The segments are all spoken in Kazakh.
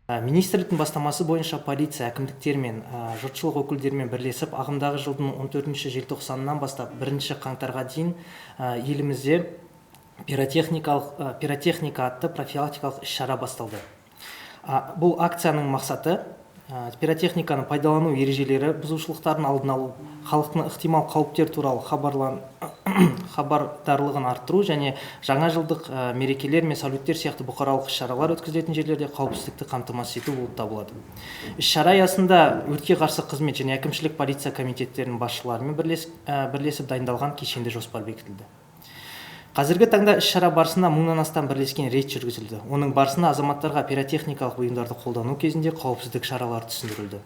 Министрліктің бастамасы бойынша полиция әкімдіктер мен жұртшылық өкілдерімен бірлесіп, ағымдағы жылдың 14 желтоқсанынан бастап 1 қаңтарға дейін елімізде пиротехника атты профилактикалық іс-шара басталды. Бұл акцияның мақсаты пиротехниканы пайдалану ережелері бұзушылықтардың алдын алу, халықтың ықтимал қауіптер туралы хабардарлығын арттыру және жаңа жылдық мерекелер мен салюттер сияқты бұқаралық іс-шаралар өткізілетін жерлерде қауіпсіздікті қамтамасыз ету болып табылады. Іс-шара аясында өртке қарсы қызмет және әкімшілік полиция комитеттерінің басшыларымен бірлесіп дайындалған кешенді жоспар бекітілді. Қазіргі таңда іс-шара барысында 1000-нан астам бірлескен рейд жүргізілді. Оның барысында азаматтарға пиротехникалық бұйымдарды қолдану кезінде қауіпсіздік шаралары түсіндірілді.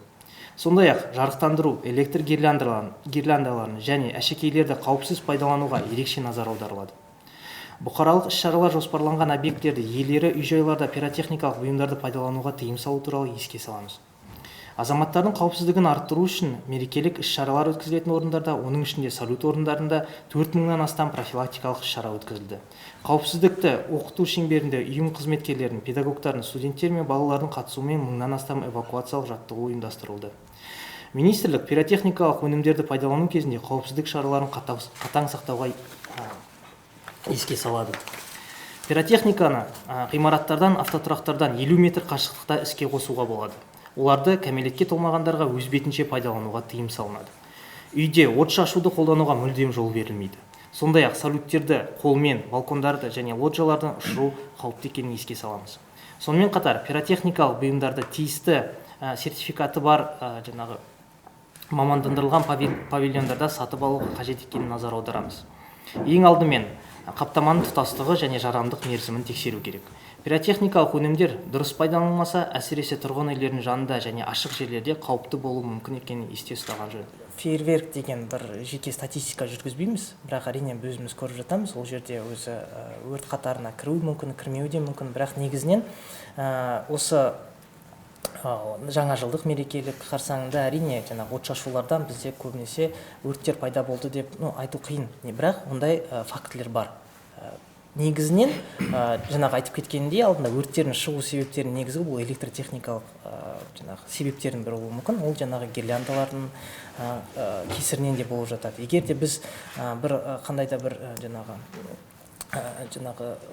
Сондай-ақ жарықтандыру, электр гирляндаларын және әшекейлерді қауіпсіз пайдалануға ерекше назар аударылады. Бұқаралық іс-шаралар жоспарланған объекттерді иелері үй-жайларда пиротехникалық бұйымдарды пайдалануға тыйым салу туралы еске саламыз. Азаматтардың қауіпсіздігін арттыру үшін мерекелік іс-шаралар өткізілетін орындарда, оның ішінде салют орындарында 4000-нан астам профилактикалық іс-шара өткізілді. Қауіпсіздікті оқыту шеңберінде ұйым қызметкерлерінің, педагогтардың, студенттер мен балалардың қатысуымен 1000-нан астам эвакуациялық жаттығу ұйымдастырылды. Министрлік пиротехникалық өнімдерді пайдалану кезінде қауіпсіздік шараларын қатаң сақтауға еске салады. Пиротехниканы ғимараттардан, автотұрақтардан 50 метр қашықтықта іске қосуға болады. Оларды кәмелетке толмағандарға өз бетінше пайдалануға тыйым салынады. Үйде от шашуды қолдануға мүлдем жол берілмейді. Сондай-ақ салюттерді қолмен, балкондарды және лоджиялардан ұшыру қауіпті екенін еске саламыз. Сонымен қатар пиротехникалық бұйымдарды тиісті сертификаты бар мамандандырылған павильондарда сатып алуға қажет екенін назар аударамыз. Ең алдымен қаптаманың тұтастығы және жарамдық мерзімін тексеру керек. Пиротехникалық өнімдер дұрыс пайдаланылмаса, әсіресе тұрғын үйлердің жанында және ашық жерлерде қауіпті болуы мүмкін екенін есте ұстаған жөн. Фейерверк деген бір жеке статистика жүргізбейміз, бірақ әрине өзіміз көріп жатамыз. Ол жерде өзі өрт қатарына кіруі мүмкін, кірмеуі де мүмкін, бірақ негізінен осы жаңа жылдық мерекелік қарсаңында әрине от шашулардан бізде көбінесе өрттер пайда болды деп айту қиын, бірақ ондай фактілер бар. Негізінен айтып кеткенде алдында өрттердің шығу себептерінің негізгі бұл электротехникалық себептердің бірі болуы мүмкін. Ол гирляндалардың кесірінен де болып жатады. Егер де біз қандай да бір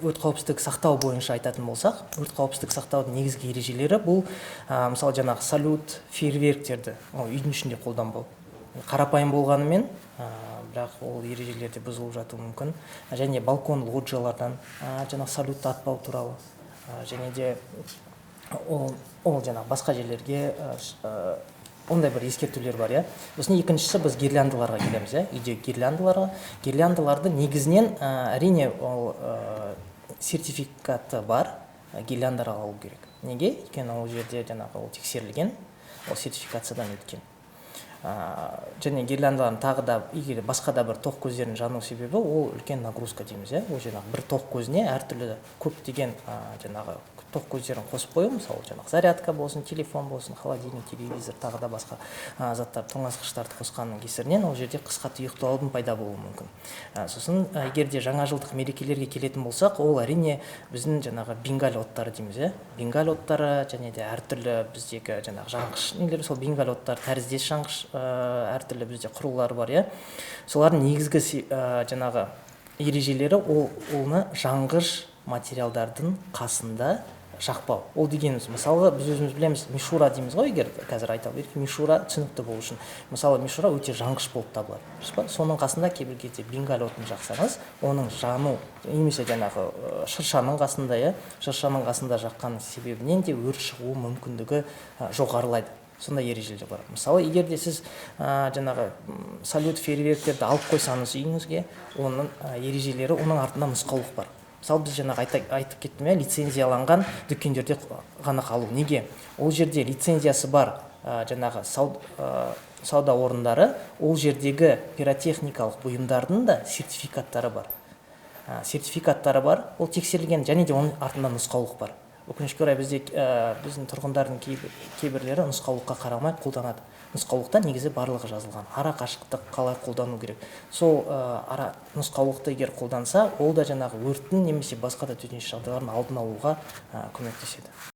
өрт қауіпсіздік сақтау бойынша айтатын болсақ, өрт қауіпсіздік сақтаудың негізгі ережелері бұл мысалы салют, фейерверктерді үйдің ішінде қолданбау. Қарапайым болғанымен, бірақ ол ережелерде бұзылып жатуы мүмкін. Және балкон, лоджиялардан салютты атпау туралы. Және де ол басқа жерлерге ондай бір ескертулер бар. Сосын екіншісі біз гирляндаларға келеміз. Үйде гирляндаларды негізінен әрине сертификаты бар гирляндалар алу керек. Неге? Өйткені ол жерде ол тексерілген, ол сертификациядан өткен. Және гирляндалардың тағы да басқа да бір тоқ көздерінің жану себебі ол үлкен нагрузка дейміз. Ол бір тоқ көзіне әртүрлі көптеген тоқ көздерін қосып қою, мысалы зарядка болсын, телефон болсын, холодильник, телевизор, тағы да басқа заттар, тоңазытқыштарды қосқанның кесірінен ол жерде қысқа тұйықтаудың пайда болуы мүмкін. Сосын егер де жаңа жылдық мерекелерге келетін болсақ, ол әрине біздің бенгаль оттары дейміз. Бенгаль оттары және де әртүрлі біздегі жанғыш нелер, сол бенгаль оттары тәріздес жанғыш әртүрлі бізде құрылғылар бар. Солардың негізгі ережелері оны жанғыш материалдардың қасында жақпау. Ол дегеніміз, мысалы, біз өзіміз білеміз, мишура дейміз ғой, егер қазір айта берейік, мишура түсінікті болу үшін. Мысалы, мишура өте жанғыш болып табылады. Соның қасында кейбір кезде бенгаль отын жақсаңыз, оның жану, немесе шыршаның қасында жаққан себебінен де өрт шығу мүмкіндігі жоғарылайды. Сондай ережелер бар. Мысалы, егер де сіз салют, фейерверктерді алып қойсаңыз үйіңізге, оның ережелері, оның артында нұсқаулық бар. Мысалы, біз айтып кеттім, лицензияланған дүкендерде ғана қалу. Неге? Ол жерде лицензиясы бар сауда орындары, ол жердегі пиротехникалық бұйымдардың да сертификаттары бар. Ол тексерілген, және де оның артында нұсқаулық бар. Өкінішке орай біздің тұрғындардың кейбірлері нұсқаулыққа қарамай қолданады. Нұсқаулықта негізі барлығы жазылған. Ара қашықтық қалай қолдану керек. Сол нұсқаулықты егер қолданса, ол да өрттің немесе басқа да төтенше жағдайлардың алдын алуға көмектеседі.